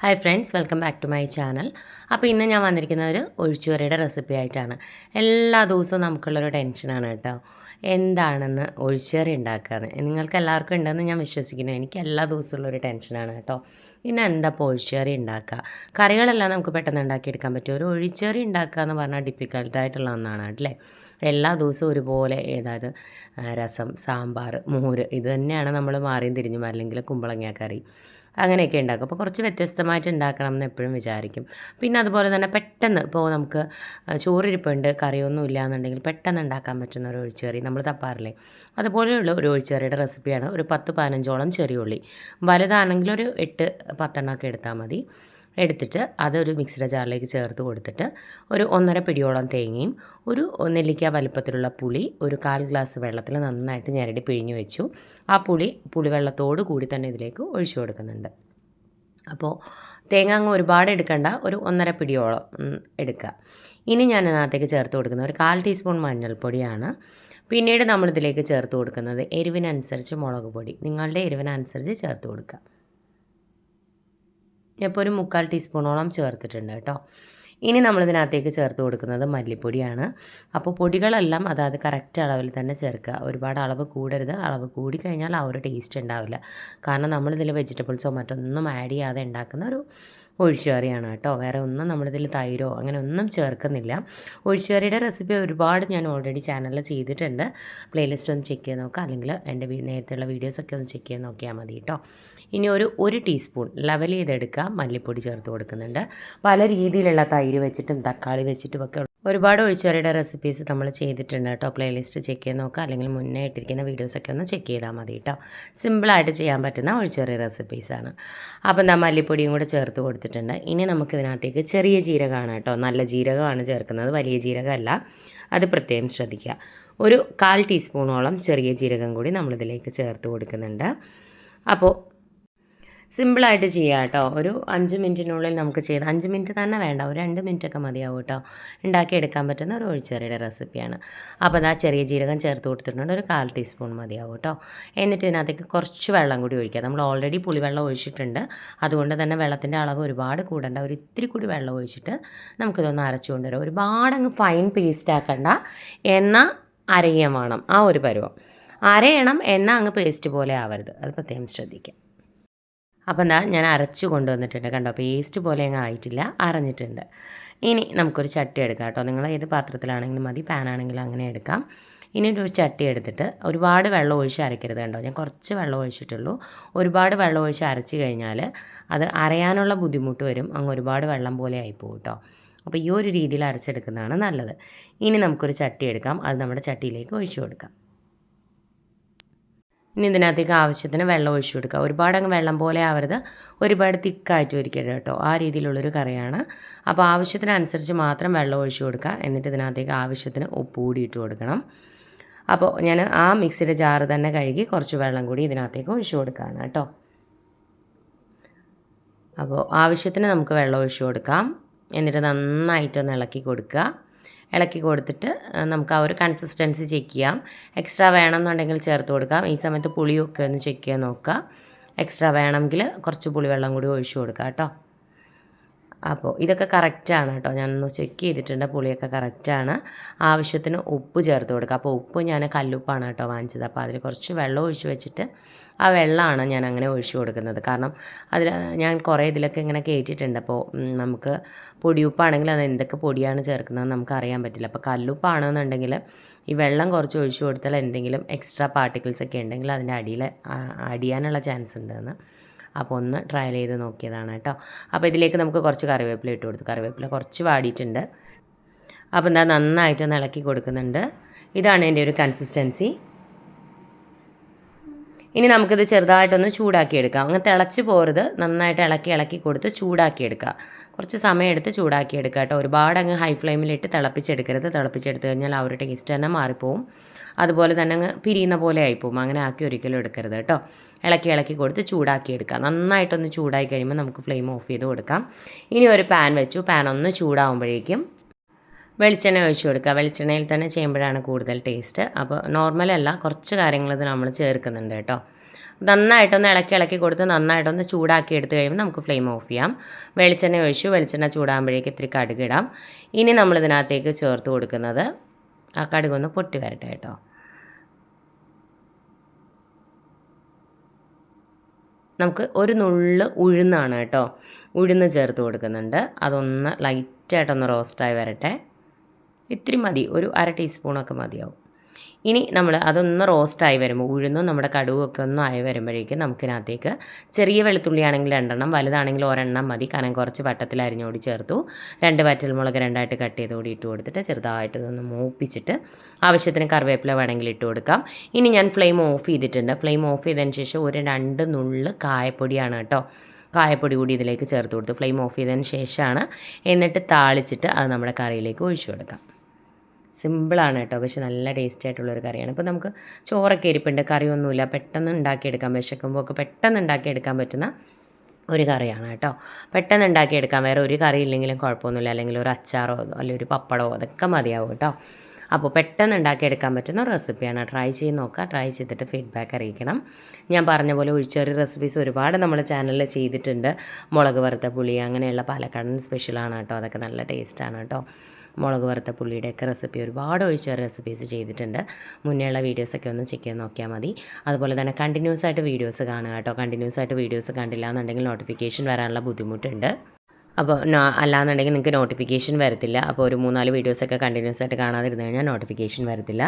Hi friends, welcome back to my channel. അപ്പോൾ ഇന്ന് ഞാൻ വന്നിരിക്കുന്നത് ഒരു ഒഴിച്ചുകറിയുടെ റെസിപ്പി ആയിട്ടാണ്. എല്ലാ ദിവസവും നമുക്കുള്ളൊരു ടെൻഷനാണ് കേട്ടോ, എന്താണെന്ന് ഒഴിച്ചുകറി ഉണ്ടാക്കാന്ന്. നിങ്ങൾക്ക് എല്ലാവർക്കും ഉണ്ടെന്ന് ഞാൻ വിശ്വസിക്കുന്നു. എനിക്ക് എല്ലാ ദിവസമുള്ളൊരു ടെൻഷനാണ് കേട്ടോ. പിന്നെ എന്താ ഇപ്പോൾ ഒഴിച്ചുകറി ഉണ്ടാക്കുക? കറികളെല്ലാം നമുക്ക് പെട്ടെന്ന് ഉണ്ടാക്കിയെടുക്കാൻ പറ്റും. ഒരു ഒഴിച്ചുകറി ഉണ്ടാക്കുക എന്ന് പറഞ്ഞാൽ ഡിഫിക്കൽട്ടായിട്ടുള്ള ഒന്നാണ് അല്ലേ? എല്ലാ ദിവസവും ഒരുപോലെ, അതായത് രസം, സാമ്പാർ, മോര്, ഇത് തന്നെയാണ് നമ്മൾ മാറിയും തിരിഞ്ഞും, അല്ലെങ്കിൽ കുമ്പളങ്ങ കറി, അങ്ങനെയൊക്കെ ഉണ്ടാക്കും. അപ്പോൾ കുറച്ച് വ്യത്യസ്തമായിട്ട് ഉണ്ടാക്കണം എന്ന് എപ്പോഴും വിചാരിക്കും. പിന്നെ അതുപോലെ തന്നെ പെട്ടെന്ന് ഇപ്പോൾ നമുക്ക് ചോറിരിപ്പുണ്ട്, കറിയൊന്നും ഇല്ല എന്നുണ്ടെങ്കിൽ പെട്ടെന്ന് ഉണ്ടാക്കാൻ പറ്റുന്ന ഒരു ഒഴിച്ചുകറി നമ്മൾ തപ്പാറില്ലേ, അതുപോലെയുള്ള ഒരു ഒഴിച്ചുകറിയുടെ റെസിപ്പിയാണ്. ഒരു 10-15ഓളം ചെറിയുള്ളി, വലുതാണെങ്കിൽ ഒരു 8-10 എടുത്താൽ മതി. എടുത്തിട്ട് അതൊരു മിക്സിയുടെ ജാറിലേക്ക് ചേർത്ത് കൊടുത്തിട്ട് ഒരു 1.5 പിടിയോളം തേങ്ങയും ഒരു നെല്ലിക്ക വലുപ്പത്തിലുള്ള പുളി ഒരു 1/4 ഗ്ലാസ് വെള്ളത്തിൽ നന്നായിട്ട് ഞെരടി പിഴിഞ്ഞ് വെച്ചു. ആ പുളിവെള്ളത്തോട് കൂടി തന്നെ ഇതിലേക്ക് ഒഴിച്ചു കൊടുക്കുന്നുണ്ട്. അപ്പോൾ തേങ്ങ അങ്ങ് ഒരുപാട് എടുക്കണ്ട, ഒരു 1.5 പിടിയോളം എടുക്കുക. ഇനി ഞാൻ അതിനകത്തേക്ക് ചേർത്ത് കൊടുക്കുന്നത് ഒരു 1/4 ടീസ്പൂൺ മഞ്ഞൾപ്പൊടിയാണ്. പിന്നീട് നമ്മളിതിലേക്ക് ചേർത്ത് കൊടുക്കുന്നത് എരിവിനനുസരിച്ച് മുളക് പൊടി, നിങ്ങളുടെ എരിവിനനുസരിച്ച് ചേർത്ത് കൊടുക്കുക. ഇപ്പോൾ ഒരു 3/4 ടീസ്പൂണോളം ചേർത്തിട്ടുണ്ട് കേട്ടോ. ഇനി നമ്മളിതിനകത്തേക്ക് ചേർത്ത് കൊടുക്കുന്നത് മല്ലിപ്പൊടിയാണ്. അപ്പോൾ പൊടികളെല്ലാം അതായത് കറക്റ്റ് അളവിൽ തന്നെ ചേർക്കുക. ഒരുപാട് അളവ് കൂടരുത്, അളവ് കൂടിക്കഴിഞ്ഞാൽ ആ ഒരു ടേസ്റ്റ് ഉണ്ടാവില്ല. കാരണം നമ്മളിതിൽ വെജിറ്റബിൾസോ മറ്റൊന്നും ആഡ് ചെയ്യാതെ ഉണ്ടാക്കുന്ന ഒരു ഒഴിച്ചുകറിയാണ് കേട്ടോ. വേറെ ഒന്നും നമ്മളിതിൽ തൈരോ അങ്ങനെ ഒന്നും ചേർക്കുന്നില്ല. ഒഴിച്ചുകറിയുടെ റെസിപ്പി ഒരുപാട് ഞാൻ ഓൾറെഡി ചാനലിൽ ചെയ്തിട്ടുണ്ട്. പ്ലേലിസ്റ്റ് ഒന്ന് ചെക്ക് ചെയ്ത് നോക്കുക, അല്ലെങ്കിൽ എൻ്റെ നേരത്തെയുള്ള വീഡിയോസൊക്കെ ഒന്ന് ചെക്ക് ചെയ്ത് നോക്കിയാൽ മതി കേട്ടോ. ഇനി ഒരു ടീസ്പൂൺ ലെവൽ ചെയ്തെടുക്കുക മല്ലിപ്പൊടി ചേർത്ത് കൊടുക്കുന്നുണ്ട്. പല രീതിയിലുള്ള തൈര് വെച്ചിട്ടും തക്കാളി വെച്ചിട്ടും ഒക്കെ ഒരുപാട് ഒഴിച്ചുകറിയുടെ റെസിപ്പീസ് നമ്മൾ ചെയ്തിട്ടുണ്ട് കേട്ടോ. പ്ലേലിസ്റ്റ് ചെക്ക് ചെയ്ത് നോക്കുക, അല്ലെങ്കിൽ മുന്നേ ഇട്ടിരിക്കുന്ന വീഡിയോസൊക്കെ ഒന്ന് ചെക്ക് ചെയ്താൽ മതി കേട്ടോ. സിമ്പിളായിട്ട് ചെയ്യാൻ പറ്റുന്ന ഒഴിച്ചുകറി റെസിപ്പീസാണ്. അപ്പോൾ എന്താ മല്ലിപ്പൊടിയും കൂടെ ചേർത്ത് കൊടുത്തിട്ടുണ്ട്. ഇനി നമുക്കിതിനകത്തേക്ക് ചെറിയ ജീരകമാണ് കേട്ടോ, നല്ല ജീരകമാണ് ചേർക്കുന്നത്, വലിയ ജീരകമല്ല, അത് പ്രത്യേകം ശ്രദ്ധിക്കുക. ഒരു 1/4 ടീസ്പൂണോളം ചെറിയ ജീരകം കൂടി നമ്മളിതിലേക്ക് ചേർത്ത് കൊടുക്കുന്നുണ്ട്. അപ്പോൾ സിമ്പിളായിട്ട് ചെയ്യാം കേട്ടോ. ഒരു 5 മിനിറ്റിനുള്ളിൽ നമുക്ക് 5 മിനിറ്റ് തന്നെ വേണ്ട, ഒരു 2 മിനിറ്റൊക്കെ മതിയാവും കേട്ടോ. ഉണ്ടാക്കിയെടുക്കാൻ പറ്റുന്ന ഒരു ഒഴിച്ചുകറിയുടെ റെസിപ്പിയാണ്. അപ്പോൾ അതാ ചെറിയ ജീരകം ചേർത്ത് കൊടുത്തിട്ടുണ്ട്, ഒരു 1/4 ടീസ്പൂൺ മതിയാവും കേട്ടോ. എന്നിട്ട് ഇതിനകത്തേക്ക് കുറച്ച് വെള്ളം കൂടി ഒഴിക്കുക. നമ്മൾ ഓൾറെഡി പുളിവെള്ളം ഒഴിച്ചിട്ടുണ്ട്, അതുകൊണ്ട് തന്നെ വെള്ളത്തിൻ്റെ അളവ് ഒരുപാട് കൂടണ്ട. ഒരു ഇത്തിരി കൂടി വെള്ളം ഒഴിച്ചിട്ട് നമുക്കിതൊന്ന് അരച്ചു കൊണ്ടുവരാം. ഒരുപാട് അങ്ങ് ഫൈൻ പേസ്റ്റ് ആക്കണ്ട, എന്നാൽ അരയും വേണം, ആ ഒരു പരുവം അരയണം, എന്നാൽ അങ്ങ് പേസ്റ്റ് പോലെ ആവരുത്, അത് പ്രത്യേകം ശ്രദ്ധിക്കാം. അപ്പോൾ എന്താ ഞാൻ അരച്ചു കൊണ്ടുവന്നിട്ടുണ്ട് കണ്ടോ, പേസ്റ്റ് പോലെ അങ്ങ് ആയിട്ടില്ല, അരഞ്ഞിട്ടുണ്ട്. ഇനി നമുക്കൊരു ചട്ടി എടുക്കാം കേട്ടോ. നിങ്ങൾ ഏത് പാത്രത്തിലാണെങ്കിലും മതി, പാനാണെങ്കിലും അങ്ങനെ എടുക്കാം. ഇനി ഒരു ചട്ടി എടുത്തിട്ട് ഒരുപാട് വെള്ളം ഒഴിച്ച് അരയ്ക്കരുത് കണ്ടോ, ഞാൻ കുറച്ച് വെള്ളം ഒഴിച്ചിട്ടുള്ളൂ. ഒരുപാട് വെള്ളം ഒഴിച്ച് അരച്ച് കഴിഞ്ഞാൽ അത് അരയാനുള്ള ബുദ്ധിമുട്ട് വരും, അങ്ങ് ഒരുപാട് വെള്ളം പോലെ ആയിപ്പോകും കേട്ടോ. അപ്പോൾ ഈ ഒരു രീതിയിൽ അരച്ചെടുക്കുന്നതാണ് നല്ലത്. ഇനി നമുക്കൊരു ചട്ടി എടുക്കാം, അത് നമ്മുടെ ചട്ടിയിലേക്ക് ഒഴിച്ചു കൊടുക്കാം. ഇനി ഇതിനകത്തേക്ക് ആവശ്യത്തിന് വെള്ളം ഒഴിച്ചു കൊടുക്കുക. ഒരുപാട് അങ്ങ് വെള്ളം പോലെ ആവരുത്, ഒരുപാട് തിക്കായിട്ട് ഇരിക്കരുത് കേട്ടോ, ആ രീതിയിലുള്ളൊരു കറിയാണ്. അപ്പോൾ ആവശ്യത്തിനനുസരിച്ച് മാത്രം വെള്ളം ഒഴിച്ചു കൊടുക്കുക. എന്നിട്ട് ഇതിനകത്തേക്ക് ആവശ്യത്തിന് ഉപ്പ് കൂടി ഇട്ട് കൊടുക്കണം. അപ്പോൾ ഞാൻ ആ മിക്സിയുടെ ജാറ് തന്നെ കഴുകി കുറച്ച് വെള്ളം കൂടി ഇതിനകത്തേക്ക് ഒഴിച്ചു കൊടുക്കുകയാണ് കേട്ടോ. അപ്പോൾ ആവശ്യത്തിന് നമുക്ക് വെള്ളം ഒഴിച്ചു കൊടുക്കാം. എന്നിട്ട് നന്നായിട്ടൊന്ന് ഇളക്കി കൊടുക്കുക. ഇളക്കി കൊടുത്തിട്ട് നമുക്ക് ആ ഒരു കൺസിസ്റ്റൻസി ചെക്ക് ചെയ്യാം. എക്സ്ട്രാ വേണമെന്നുണ്ടെങ്കിൽ ചേർത്ത് കൊടുക്കാം. ഈ സമയത്ത് പുളിയൊക്കെ ഒന്ന് ചെക്ക് ചെയ്യാൻ നോക്കുക. എക്സ്ട്രാ വേണമെങ്കിൽ കുറച്ച് പുളിവെള്ളം കൂടി ഒഴിച്ചു കൊടുക്കുക കേട്ടോ. അപ്പോൾ ഇതൊക്കെ കറക്റ്റാണ് കേട്ടോ, ഞാനൊന്ന് ചെക്ക് ചെയ്തിട്ടുണ്ട്, പുളിയൊക്കെ കറക്റ്റാണ്. ആവശ്യത്തിന് ഉപ്പ് ചേർത്ത് കൊടുക്കുക. അപ്പോൾ ഉപ്പ് ഞാൻ കല്ലുപ്പാണ് കേട്ടോ വാങ്ങിച്ചത്. അപ്പോൾ അതിൽ കുറച്ച് വെള്ളം ഒഴിച്ച് വെച്ചിട്ട് ആ വെള്ളമാണ് ഞാൻ അങ്ങനെ ഒഴിച്ചു കൊടുക്കുന്നത്. കാരണം അതിൽ ഞാൻ കുറേ ഇതിലൊക്കെ ഇങ്ങനെ കയറ്റിയിട്ടുണ്ട്. അപ്പോൾ നമുക്ക് പൊടിയുപ്പാണെങ്കിൽ അത് എന്തൊക്കെ പൊടിയാണ് ചേർക്കുന്നതെന്ന് നമുക്ക് അറിയാൻ പറ്റില്ല. അപ്പോൾ കല്ലുപ്പാണെന്നുണ്ടെങ്കിൽ ഈ വെള്ളം കുറച്ച് ഒഴിച്ചു കൊടുത്താൽ എന്തെങ്കിലും എക്സ്ട്രാ പാർട്ടിക്കിൾസ് ഒക്കെ ഉണ്ടെങ്കിൽ അതിൻ്റെ അടിയിൽ അടിയാനുള്ള ചാൻസ് ഉണ്ടെന്ന്. അപ്പോൾ ഒന്ന് ട്രയൽ ചെയ്ത് നോക്കിയതാണ് കേട്ടോ. അപ്പോൾ ഇതിലേക്ക് നമുക്ക് കുറച്ച് കറിവേപ്പില ഇട്ട് കൊടുത്തു. കറിവേപ്പില കുറച്ച് വാടിയിട്ടുണ്ട്. അപ്പോൾ എന്താ നന്നായിട്ടൊന്ന് ഇളക്കി കൊടുക്കുന്നുണ്ട്. ഇതാണ് എൻ്റെ ഒരു കൺസിസ്റ്റൻസി. ഇനി നമുക്കിത് ചെറുതായിട്ടൊന്ന് ചൂടാക്കിയെടുക്കാം. അങ്ങ് തിളച്ച് പോരുത്, നന്നായിട്ട് ഇളക്കി കൊടുത്ത് ചൂടാക്കിയെടുക്കുക. കുറച്ച് സമയം എടുത്ത് ചൂടാക്കിയെടുക്കുക കേട്ടോ. ഒരുപാട് അങ്ങ് ഹൈ ഫ്ലെയിമിലിട്ട് തിളപ്പിച്ചെടുക്കരുത്. തിളപ്പിച്ചെടുത്ത് കഴിഞ്ഞാൽ ആ ഒരു ടേസ്റ്റ് തന്നെ മാറിപ്പോവും. അതുപോലെ തന്നെ അങ്ങ് പിരിയുന്ന പോലെ ആയിപ്പോവും. അങ്ങനെ ആക്കി ഒരിക്കലും എടുക്കരുത് കേട്ടോ. ഇളക്കി കൊടുത്ത് ചൂടാക്കിയെടുക്കുക. നന്നായിട്ടൊന്ന് ചൂടായി കഴിയുമ്പോൾ നമുക്ക് ഫ്ലെയിം ഓഫ് ചെയ്ത് കൊടുക്കാം. ഇനി ഒരു പാൻ വെച്ചു. പാൻ ഒന്ന് ചൂടാകുമ്പോഴേക്കും വെളിച്ചെണ്ണ ഒഴിച്ചു കൊടുക്കുക. വെളിച്ചെണ്ണയിൽ തന്നെ ചെയ്യുമ്പോഴാണ് കൂടുതൽ ടേസ്റ്റ്. അപ്പോൾ നോർമലല്ല, കുറച്ച് കാര്യങ്ങൾ ഇത് നമ്മൾ ചേർക്കുന്നുണ്ട് കേട്ടോ. നന്നായിട്ടൊന്ന് ഇളക്കി കൊടുത്ത് നന്നായിട്ടൊന്ന് ചൂടാക്കി എടുത്ത് കഴിയുമ്പോൾ നമുക്ക് ഫ്ലെയിം ഓഫ് ചെയ്യാം. വെളിച്ചെണ്ണ ഒഴിച്ചു. വെളിച്ചെണ്ണ ചൂടാകുമ്പോഴേക്ക് ഇത്തിരി കടുകിടാം. ഇനി നമ്മളിതിനകത്തേക്ക് ചേർത്ത് കൊടുക്കുന്നത് ആ കടുകൊന്ന് പൊട്ടി വരട്ടെ കേട്ടോ. നമുക്ക് ഒരു നുള്ള് ഉഴുന്നാണ് കേട്ടോ, ഉഴുന്ന് ചേർത്ത് കൊടുക്കുന്നുണ്ട്. അതൊന്ന് ലൈറ്റായിട്ടൊന്ന് റോസ്റ്റായി വരട്ടെ. ഇത്തിരി മതി, ഒരു 1/2 ടീസ്പൂണൊക്കെ മതിയാവും. ഇനി നമ്മൾ അതൊന്ന് റോസ്റ്റായി വരുമ്പോൾ ഉഴുന്നും നമ്മുടെ കടുവൊക്കെ ഒന്ന് ആയി വരുമ്പോഴേക്കും നമുക്കിനകത്തേക്ക് ചെറിയ വെളുത്തുള്ളിയാണെങ്കിൽ 2 വലുതാണെങ്കിൽ 1 മതി. കനം കുറച്ച് വട്ടത്തിൽ അരിഞ്ഞോടി ചേർത്തു. 2 വറ്റൽമുളക് 2ആയിട്ട് കട്ട് ചെയ്ത് കൂടി ഇട്ട് കൊടുത്തിട്ട് ചെറുതായിട്ട് ഇതൊന്ന് മൂപ്പിച്ചിട്ട് ആവശ്യത്തിന് കറിവേപ്പില വേണമെങ്കിൽ ഇട്ട് കൊടുക്കാം. ഇനി ഞാൻ ഫ്ലെയിം ഓഫ് ചെയ്തിട്ടുണ്ട്. ഫ്ലെയിം ഓഫ് ചെയ്തതിന് ശേഷം ഒരു 2 നുള്ള് കായപ്പൊടിയാണ് കേട്ടോ, കായപ്പൊടി കൂടി ഇതിലേക്ക് ചേർത്ത് കൊടുത്തു. ഫ്ലെയിം ഓഫ് ചെയ്തതിന് ശേഷമാണ്. എന്നിട്ട് താളിച്ചിട്ട് അത് നമ്മുടെ കറിയിലേക്ക് ഒഴിച്ചു കൊടുക്കാം. സിമ്പിളാണ് കേട്ടോ, പക്ഷേ നല്ല ടേസ്റ്റി ആയിട്ടുള്ളൊരു കറിയാണ്. ഇപ്പോൾ നമുക്ക് ചോറൊക്കെ ഇരിപ്പുണ്ട്, കറിയൊന്നുമില്ല, പെട്ടെന്ന് ഉണ്ടാക്കിയെടുക്കാം, വിശക്കുമ്പോൾ ഒക്കെ പെട്ടെന്ന് ഉണ്ടാക്കിയെടുക്കാൻ പറ്റുന്ന ഒരു കറിയാണ് കേട്ടോ. പെട്ടെന്ന് ഉണ്ടാക്കിയെടുക്കാം. വേറെ ഒരു കറി ഇല്ലെങ്കിലും കുഴപ്പമൊന്നുമില്ല, അല്ലെങ്കിൽ ഒരു അച്ചാറോ അല്ലെങ്കിൽ ഒരു പപ്പടമോ അതൊക്കെ മതിയാവും കേട്ടോ. അപ്പോൾ പെട്ടെന്ന് ഉണ്ടാക്കിയെടുക്കാൻ പറ്റുന്ന റെസിപ്പിയാണ്. ട്രൈ ചെയ്ത് നോക്കുക. ട്രൈ ചെയ്തിട്ട് ഫീഡ്ബാക്ക് അറിയിക്കണം. ഞാൻ പറഞ്ഞ പോലെ ഒഴിച്ചേറി റെസിപ്പീസ് ഒരുപാട് നമ്മുടെ ചാനലിൽ ചെയ്തിട്ടുണ്ട്. മുളക് വറുത്ത പുളി അങ്ങനെയുള്ള പാലക്കാടൻ സ്പെഷ്യലാണ് കേട്ടോ. അതൊക്കെ നല്ല ടേസ്റ്റാണ് കേട്ടോ. മുളക് വറുത്ത പുള്ളിയുടെയൊക്കെ റെസിപ്പി ഒരുപാട് ഒഴിച്ചേറി റെസിപ്പീസ് ചെയ്തിട്ടുണ്ട്. മുന്നേയുള്ള വീഡിയോസൊക്കെ ഒന്ന് ചെക്ക് ചെയ്ത് നോക്കിയാൽ മതി. അതുപോലെ തന്നെ കണ്ടിന്യൂസ് ആയിട്ട് വീഡിയോസ് കാണുക കേട്ടോ. കണ്ടിന്യൂസ് ആയിട്ട് വീഡിയോസ് കണ്ടില്ല എന്നുണ്ടെങ്കിൽ നോട്ടിഫിക്കേഷൻ വരാനുള്ള ബുദ്ധിമുട്ടുണ്ട്. അപ്പോൾ അല്ലാന്നുണ്ടെങ്കിൽ നിങ്ങൾക്ക് നോട്ടിഫിക്കേഷൻ വരത്തില്ല. അപ്പോൾ ഒരു 3-4 വീഡിയോസൊക്കെ കണ്ടിന്യൂസ് ആയിട്ട് കാണാതിരുന്നു കഴിഞ്ഞാൽ നോട്ടിഫിക്കേഷൻ വരത്തില്ല.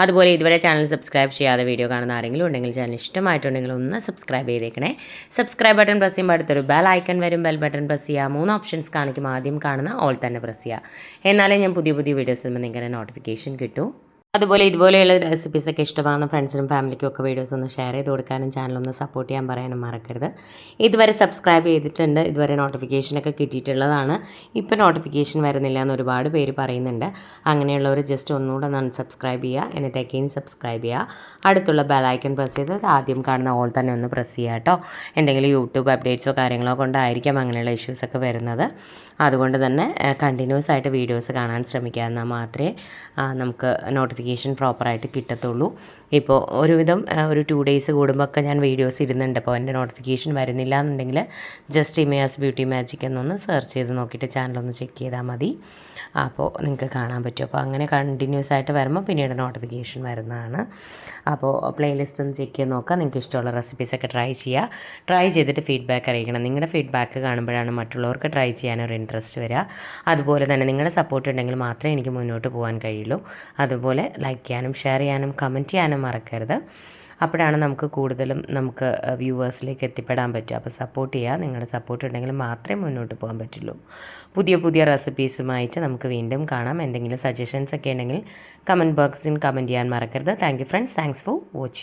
അതുപോലെ ഇതുവരെ ചാനൽ സബ്സ്ക്രൈബ് ചെയ്യാതെ വീഡിയോ കാണുന്ന ആരെങ്കിലും ഉണ്ടെങ്കിൽ ചാനൽ ഇഷ്ടമായിട്ടുണ്ടെങ്കിൽ ഒന്ന് സബ്സ്ക്രൈബ് ചെയ്തേക്കണേ. സബ്സ്ക്രൈബ് ബട്ടൺ പ്രസ് ചെയ്യുമ്പോൾ അടുത്തൊരു ബെൽ ഐക്കൺ വരും. ബെൽ ബട്ടൺ പ്രസ് ചെയ്യുക. 3 ഓപ്ഷൻസ് കാണിക്കും. ആദ്യം കാണുന്ന ഓൾ തന്നെ പ്രസ് ചെയ്യുക. എന്നാലേ ഞാൻ പുതിയ വീഡിയോസ് വരുമ്പോൾ നിങ്ങൾക്ക് നോട്ടിഫിക്കേഷൻ കിട്ടും. അതുപോലെ ഇതുപോലെയുള്ള റെസിപ്പീസൊക്കെ ഇഷ്ടമാകുന്ന ഫ്രണ്ട്സിനും ഫാമിലിക്കും ഒക്കെ വീഡിയോസ് ഒന്ന് ഷെയർ ചെയ്ത് കൊടുക്കാനും ചാനലൊന്ന് സപ്പോർട്ട് ചെയ്യാൻ പറയാനും മറക്കരുത്. ഇതുവരെ സബ്സ്ക്രൈബ് ചെയ്തിട്ടുണ്ട്, ഇതുവരെ നോട്ടിഫിക്കേഷനൊക്കെ കിട്ടിയിട്ടുള്ളതാണ്, ഇപ്പോൾ നോട്ടിഫിക്കേഷൻ വരുന്നില്ല എന്ന് ഒരുപാട് പേര് പറയുന്നുണ്ട്. അങ്ങനെയുള്ളവർ ജസ്റ്റ് ഒന്നുകൂടെ ഒന്ന് അൺസബ്സ്ക്രൈബ് ചെയ്യുക, എന്നിട്ട് അഗെയിൻ സബ്സ്ക്രൈബ് ചെയ്യുക. അടുത്തുള്ള ബെലൈക്കൺ പ്രസ് ചെയ്ത് ആദ്യം കാണുന്ന ഓൾ തന്നെ ഒന്ന് പ്രസ് ചെയ്യുക കേട്ടോ. എന്തെങ്കിലും യൂട്യൂബ് അപ്ഡേറ്റ്സോ കാര്യങ്ങളോ കൊണ്ടായിരിക്കാം അങ്ങനെയുള്ള ഇഷ്യൂസൊക്കെ വരുന്നത്. അതുകൊണ്ട് തന്നെ കണ്ടിന്യൂസ് ആയിട്ട് വീഡിയോസ് കാണാൻ ശ്രമിക്കുക. എന്നാൽ മാത്രമേ നമുക്ക് നോട്ടിഫിക്കേഷൻ പ്രോപ്പറായിട്ട് കിട്ടത്തുള്ളൂ. ഇപ്പോൾ ഒരുവിധം ഒരു 2 ഡേയ്സ് കൂടുമ്പോഴൊക്കെ ഞാൻ വീഡിയോസ് ഇടുന്നുണ്ട്. അപ്പോൾ എൻ്റെ നോട്ടിഫിക്കേഷൻ വരുന്നില്ല എന്നുണ്ടെങ്കിൽ ജസ്റ്റ് ഇമയാസ് ബ്യൂട്ടി മാജിക് എന്നൊന്ന് സെർച്ച് ചെയ്ത് നോക്കിയിട്ട് ചാനലൊന്ന് ചെക്ക് ചെയ്താൽ മതി. അപ്പോൾ നിങ്ങൾക്ക് കാണാൻ പറ്റും. അപ്പോൾ അങ്ങനെ കണ്ടിന്യൂസ് ആയിട്ട് വരുമ്പോൾ പിന്നീട് നോട്ടിഫിക്കേഷൻ വരുന്നതാണ്. അപ്പോൾ പ്ലേലിസ്റ്റ് ഒന്ന് ചെക്ക് ചെയ്ത് നോക്കുക. നിങ്ങൾക്ക് ഇഷ്ടമുള്ള റെസിപ്പീസൊക്കെ ട്രൈ ചെയ്യുക. ട്രൈ ചെയ്തിട്ട് ഫീഡ്ബാക്ക് അറിയിക്കണം. നിങ്ങളുടെ ഫീഡ്ബാക്ക് കാണുമ്പോഴാണ് മറ്റുള്ളവർക്ക് ട്രൈ ചെയ്യാനൊരു ഇൻട്രസ്റ്റ് വരിക. അതുപോലെ തന്നെ നിങ്ങളുടെ സപ്പോർട്ട് ഉണ്ടെങ്കിൽ മാത്രമേ എനിക്ക് മുന്നോട്ട് പോകാൻ കഴിയുള്ളൂ. അതുപോലെ ലൈക്ക് ചെയ്യാനും ഷെയർ ചെയ്യാനും കമൻറ്റ് ചെയ്യാനും മറക്കരുത്. അപ്പോഴാണ് നമുക്ക് കൂടുതലും നമുക്ക് വ്യൂവേഴ്സിലേക്ക് എത്തിപ്പെടാൻ പറ്റുക. അപ്പോൾ സപ്പോർട്ട് ചെയ്യുക. നിങ്ങളുടെ സപ്പോർട്ട് ഉണ്ടെങ്കിൽ മാത്രമേ മുന്നോട്ട് പോകാൻ പറ്റുള്ളൂ. പുതിയ റെസിപ്പീസുമായിട്ട് നമുക്ക് വീണ്ടും കാണാം. എന്തെങ്കിലും സജഷൻസ് ഒക്കെ ഉണ്ടെങ്കിൽ കമൻറ്റ് ബോക്സിൽ കമൻറ്റ് ചെയ്യാൻ മറക്കരുത്. Thank you friends. Thanks for watching.